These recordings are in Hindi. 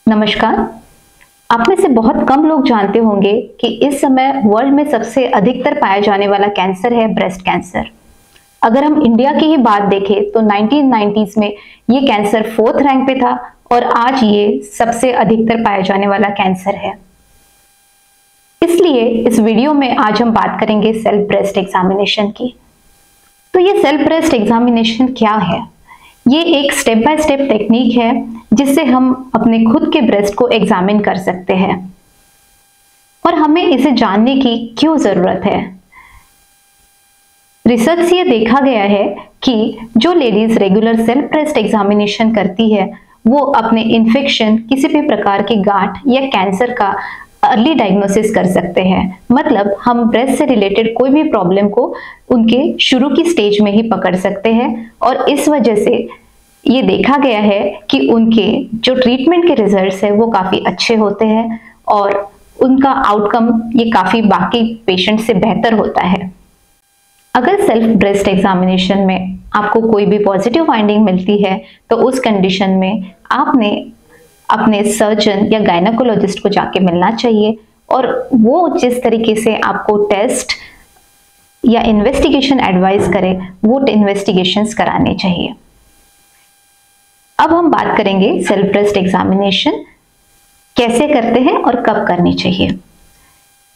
नमस्कार। आप में से बहुत कम लोग जानते होंगे कि इस समय वर्ल्ड में सबसे अधिकतर पाया जाने वाला कैंसर है ब्रेस्ट कैंसर। अगर हम इंडिया की ही बात देखें तो 1990s में ये कैंसर 4th रैंक पे था और आज ये सबसे अधिकतर पाया जाने वाला कैंसर है। इसलिए इस वीडियो में आज हम बात करेंगे सेल्फ ब्रेस्ट एग्जामिनेशन की। तो ये सेल्फ ब्रेस्ट एग्जामिनेशन क्या है? ये एक स्टेप बाय स्टेप टेक्निक है जिससे हम अपने खुद के ब्रेस्ट को एग्जामिन कर सकते हैं। और हमें इसे जानने की क्यों जरूरत है? रिसर्च से ये देखा गया है कि जो ladies regular self breast examination करती है वो अपने इन्फेक्शन, किसी भी प्रकार की गांठ या कैंसर का अर्ली डायग्नोसिस कर सकते हैं। मतलब हम ब्रेस्ट से रिलेटेड कोई भी प्रॉब्लम को उनके शुरू की स्टेज में ही पकड़ सकते हैं और इस वजह से ये देखा गया है कि उनके जो ट्रीटमेंट के रिजल्ट्स है वो काफी अच्छे होते हैं और उनका आउटकम ये काफी बाकी पेशेंट से बेहतर होता है। अगर सेल्फ ब्रेस्ट एग्जामिनेशन में आपको कोई भी पॉजिटिव फाइंडिंग मिलती है तो उस कंडीशन में आपने अपने सर्जन या गायनेकोलॉजिस्ट को जाके मिलना चाहिए और वो जिस तरीके से आपको टेस्ट या इन्वेस्टिगेशन एडवाइस करे वो इन्वेस्टिगेशंस कराने चाहिए। अब हम बात करेंगे सेल्फ ब्रेस्ट एग्जामिनेशन कैसे करते हैं और कब करनी चाहिए।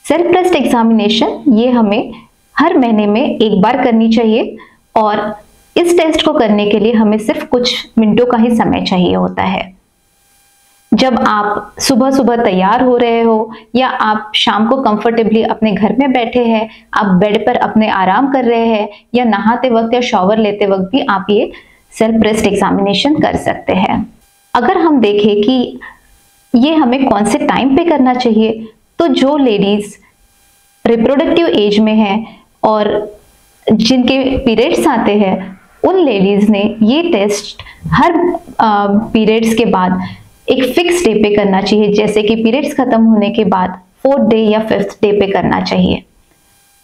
सेल्फ ब्रेस्ट एग्जामिनेशन ये हमें हर महीने में एक बार करनी चाहिए और इस टेस्ट को करने के लिए हमें सिर्फ कुछ मिनटों का ही समय चाहिए होता है। जब आप सुबह सुबह तैयार हो रहे हो या आप शाम को कंफर्टेबली अपने घर में बैठे हैं, आप बेड पर अपने आराम कर रहे हैं या नहाते वक्त या शॉवर लेते वक्त भी आप ये सेल्फ ब्रेस्ट एग्जामिनेशन कर सकते हैं। अगर हम देखें कि ये हमें कौन से टाइम पे करना चाहिए तो जो लेडीज रिप्रोडक्टिव एज में हैं और जिनके पीरियड्स आते हैं उन लेडीज ने ये टेस्ट हर पीरियड्स के बाद एक फिक्स डे पे करना चाहिए, जैसे कि पीरियड्स खत्म होने के बाद 4th डे या 5th डे पे करना चाहिए।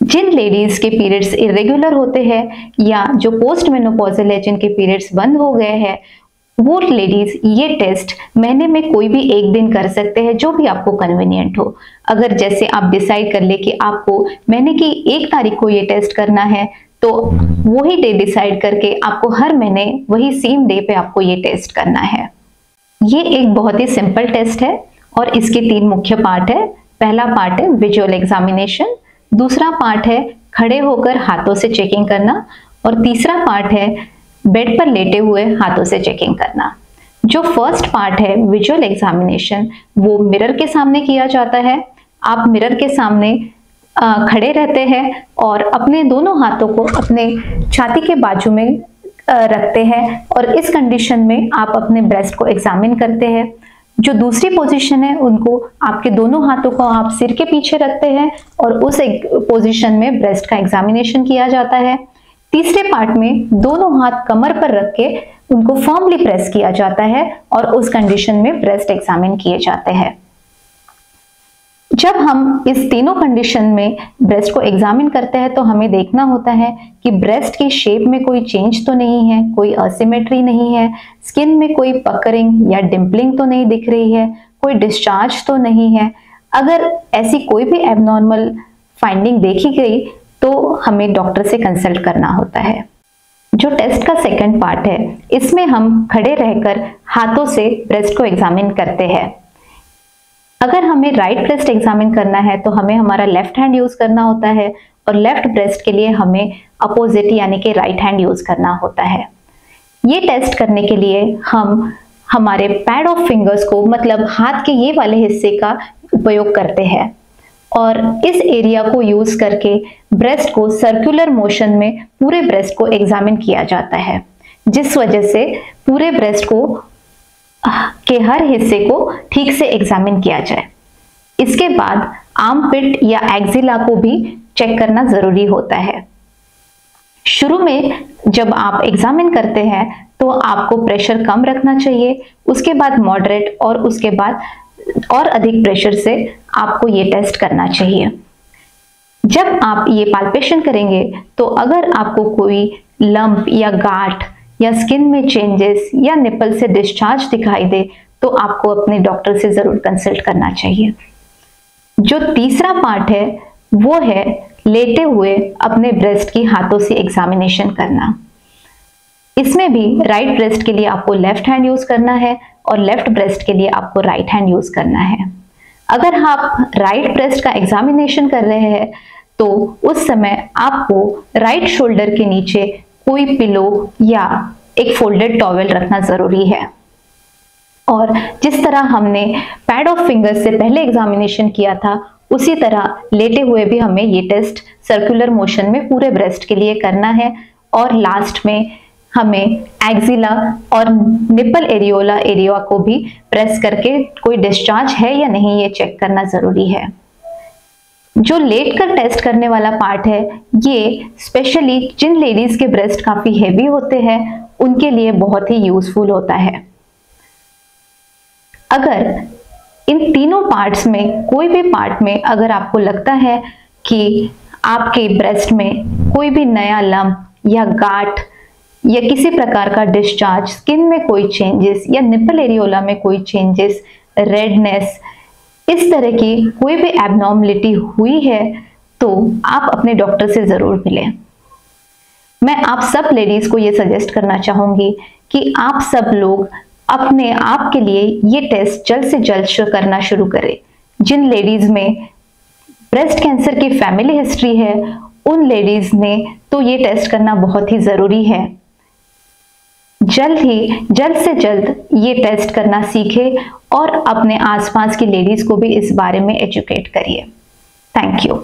जिन लेडीज के पीरियड्स इरेगुलर होते हैं या जो पोस्ट मेनोपॉजल है, जिनके पीरियड्स बंद हो गए हैं, वो लेडीज ये टेस्ट महीने में कोई भी एक दिन कर सकते हैं, जो भी आपको कन्वीनियंट हो। अगर जैसे आप डिसाइड कर ले कि आपको महीने की 1 तारीख को ये टेस्ट करना है तो वही डे डिसाइड करके आपको हर महीने वही सेम डे पे आपको ये टेस्ट करना है। ये एक बहुत ही सिंपल टेस्ट है और इसके 3 मुख्य पार्ट है। पहला पार्ट है विजुअल एग्जामिनेशन, दूसरा पार्ट है खड़े होकर हाथों से चेकिंग करना और तीसरा पार्ट है बेड पर लेटे हुए हाथों से चेकिंग करना। जो फर्स्ट पार्ट है विजुअल एग्जामिनेशन वो मिरर के सामने किया जाता है। आप मिरर के सामने खड़े रहते हैं और अपने दोनों हाथों को अपने छाती के बाजू में रखते हैं और इस कंडीशन में आप अपने ब्रेस्ट को एग्जामिन करते हैं। जो दूसरी पोजीशन है उनको आपके दोनों हाथों को आप सिर के पीछे रखते हैं और उस पोजीशन में ब्रेस्ट का एग्जामिनेशन किया जाता है। तीसरे पार्ट में दोनों हाथ कमर पर रख के उनको फर्मली प्रेस किया जाता है और उस कंडीशन में ब्रेस्ट एग्जामिन किए जाते हैं। जब हम इस तीनों कंडीशन में ब्रेस्ट को एग्जामिन करते हैं तो हमें देखना होता है कि ब्रेस्ट की शेप में कोई चेंज तो नहीं है, कोई असिमेट्री नहीं है, स्किन में कोई पकरिंग या डिम्पलिंग तो नहीं दिख रही है, कोई डिस्चार्ज तो नहीं है। अगर ऐसी कोई भी एबनॉर्मल फाइंडिंग देखी गई तो हमें डॉक्टर से कंसल्ट करना होता है। जो टेस्ट का सेकंड पार्ट है इसमें हम खड़े रहकर हाथों से ब्रेस्ट को एग्जामिन करते हैं। अगर हमें राइट ब्रेस्ट एग्जामिन करना है तो हमें हमारा लेफ्ट हैंड यूज करना होता है और लेफ्ट ब्रेस्ट के लिए हमें अपोजिट यानी कि राइट हैंड यूज करना होता है। ये टेस्ट करने के लिए हम हमारे पैड ऑफ फिंगर्स को, मतलब हाथ के ये वाले हिस्से का उपयोग करते हैं और इस एरिया को यूज करके ब्रेस्ट को सर्कुलर मोशन में पूरे ब्रेस्ट को एग्जामिन किया जाता है, जिस वजह से पूरे ब्रेस्ट को के हर हिस्से को ठीक से एग्जामिन किया जाए। इसके बाद आर्मपिट या एक्सिला को भी चेक करना जरूरी होता है। शुरू में जब आप एग्जामिन करते हैं तो आपको प्रेशर कम रखना चाहिए, उसके बाद मॉडरेट और उसके बाद और अधिक प्रेशर से आपको ये टेस्ट करना चाहिए। जब आप ये पाल्पेशन करेंगे तो अगर आपको कोई लंप या गांठ या स्किन में चेंजेस या निपल से डिस्चार्ज दिखाई दे तो आपको अपने डॉक्टर से जरूर कंसल्ट करना चाहिए। जो तीसरा पार्ट है वो है लेटे हुए अपने ब्रेस्ट की हाथों से एग्जामिनेशन करना। इसमें भी राइट ब्रेस्ट के लिए आपको लेफ्ट हैंड यूज करना है और लेफ्ट ब्रेस्ट के लिए आपको राइट हैंड यूज करना है। अगर आप राइट ब्रेस्ट का एग्जामिनेशन कर रहे हैं तो उस समय आपको राइट शोल्डर के नीचे कोई पिलो या एक फोल्डेड टॉवेल रखना जरूरी है। और जिस तरह हमने पैड ऑफ फिंगर्स से पहले एग्जामिनेशन किया था उसी तरह लेटे हुए भी हमें ये टेस्ट सर्कुलर मोशन में पूरे ब्रेस्ट के लिए करना है। और लास्ट में हमें एक्सिला और निपल एरियोला एरिया को भी प्रेस करके कोई डिस्चार्ज है या नहीं ये चेक करना जरूरी है। जो लेट कर टेस्ट करने वाला पार्ट है ये स्पेशली जिन लेडीज के ब्रेस्ट काफी हेवी होते हैं उनके लिए बहुत ही यूजफुल होता है। अगर इन तीनों पार्ट्स में कोई भी पार्ट में अगर आपको लगता है कि आपके ब्रेस्ट में कोई भी नया लम्प या गांठ या किसी प्रकार का डिस्चार्ज, स्किन में कोई चेंजेस या निपल एरियोला में कोई चेंजेस, रेडनेस, इस तरह की कोई भी एबनॉर्मलिटी हुई है तो आप अपने डॉक्टर से जरूर मिलें। मैं आप सब लेडीज को ये सजेस्ट करना चाहूंगी कि आप सब लोग अपने आप के लिए ये टेस्ट जल्द से जल्द करना शुरू करें। जिन लेडीज में ब्रेस्ट कैंसर की फैमिली हिस्ट्री है उन लेडीज ने तो ये टेस्ट करना बहुत ही जरूरी है। जल्द से जल्द ये टेस्ट करना सीखें और अपने आसपास की लेडीज को भी इस बारे में एजुकेट करिए। Thank you.